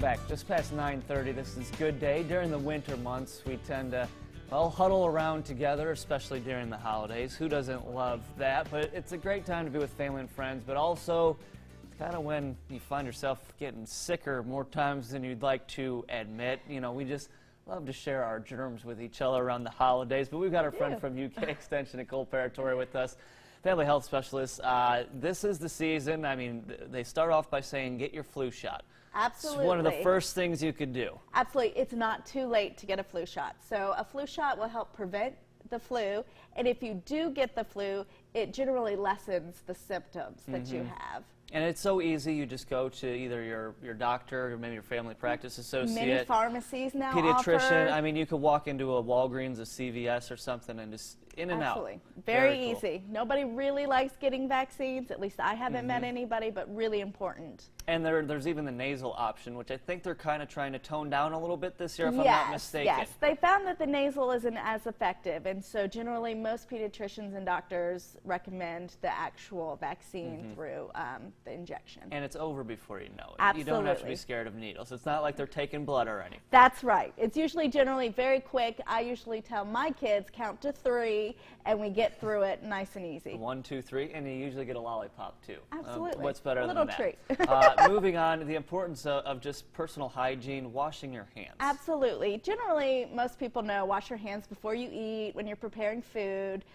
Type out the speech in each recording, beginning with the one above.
back. Just past 9:30. This is Good Day. During the winter months, we tend to, well, huddle around together, especially during the holidays. Who doesn't love that? But it's a great time to be with family and friends, but also it's kind of when you find yourself getting sicker more times than you'd like to admit. You know, we just love to share our germs with each other around the holidays, but we've got our friend from UK Extension at Cole Territory with us, family health specialist. This is the season. I mean, they start off by saying get your flu shot. Absolutely. It's one of the first things you could do. Absolutely. It's not too late to get a flu shot. So a flu shot will help prevent the flu, and if you do get the flu, it generally lessens the symptoms that you have. And it's so easy. You just go to either your doctor or maybe your family practice associate. Many pharmacies now pediatrician. offer. I mean, you could walk into a Walgreens, a CVS or something and just in and Absolutely. out. Very easy. Cool. Nobody really likes getting vaccines. At least I haven't met anybody, but really important. And there's even the nasal option, which I think they're kind of trying to tone down a little bit this year, if I'm not mistaken. Yes, they found that the nasal isn't as effective, and so generally most pediatricians and doctors recommend the actual vaccine through the injection. And it's over before you know it. Absolutely. You don't have to be scared of needles. It's not like they're taking blood or anything. That's right. It's usually generally very quick. I usually tell my kids count to 3, and we get through it nice and easy. 1, 2, 3, and you usually get a lollipop too. Absolutely. What's better than that? A little treat. Moving on to the importance of just personal hygiene, washing your hands. Absolutely. Generally, most people know wash your hands before you eat, when you're preparing food,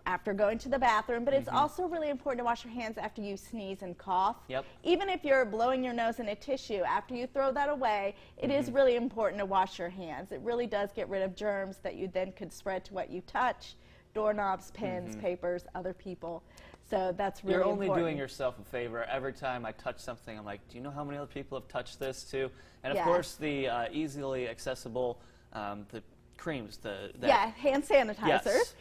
after going to the bathroom, but it's also really important to wash your hands after you sneeze and cough. Yep. Even if you're blowing your nose in a tissue, after you throw that away, it is really important to wash your hands. It really does get rid of germs that you then could spread to what you touch, doorknobs, pens, papers, other people. So that's really important. You're only doing yourself a favor. Every time I touch something, I'm like, do you know how many other people have touched this too? And of course, the easily accessible, the creams, hand sanitizers. Yes.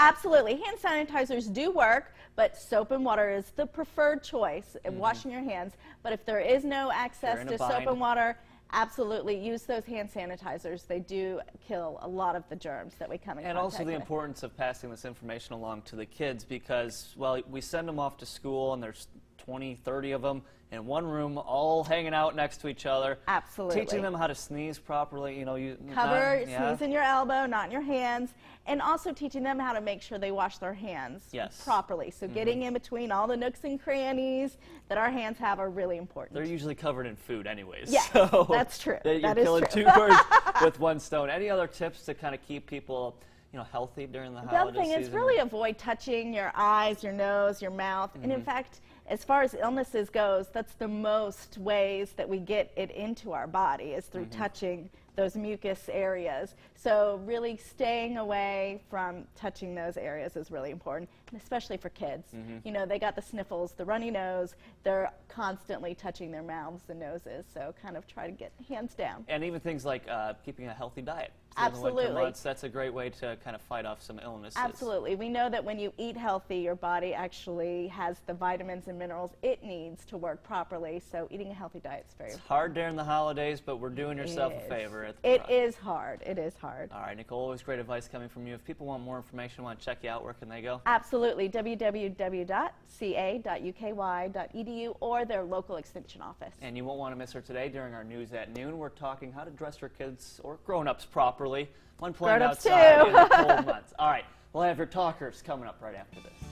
Absolutely. Hand sanitizers do work, but soap and water is the preferred choice in washing your hands. But if there is no access to soap and water, absolutely use those hand sanitizers. They do kill a lot of the germs that we come in contact with. And also the importance of passing this information along to the kids because, well, we send them off to school and there's 20, 30 of them in one room all hanging out next to each other. Absolutely. Teaching them how to sneeze properly, you know. Sneeze in your elbow, not in your hands. And also teaching them how to make sure they wash their hands properly. So getting in between all the nooks and crannies that our hands have are really important. They're usually covered in food anyways. Yes, so that's true. You're killing 2 birds with 1 stone. Any other tips to kind of keep people, you know, healthy during the holiday season? The other thing is really avoid touching your eyes, your nose, your mouth. And in fact, as far as illnesses goes, that's the most ways that we get it into our body is through touching those mucus areas. So really staying away from touching those areas is really important, and especially for kids. You know, they got the sniffles, the runny nose, they're constantly touching their mouths and noses, so kind of try to get hands down. And even things like keeping a healthy diet. Absolutely. In the winter months, that's a great way to kind of fight off some illnesses. Absolutely. We know that when you eat healthy, your body actually has the vitamins and minerals it needs to work properly, so eating a healthy diet is very important. It's hard during the holidays, but we're doing yourself a favor. It is hard. It is hard. All right, Nicole, always great advice coming from you. If people want more information, want to check you out, where can they go? Absolutely. www.ca.uky.edu or their local extension office. And you won't want to miss her today during our News at Noon. We're talking how to dress your kids or grown-ups properly when playing outside in the cold months. All right, we'll have your talkers coming up right after this.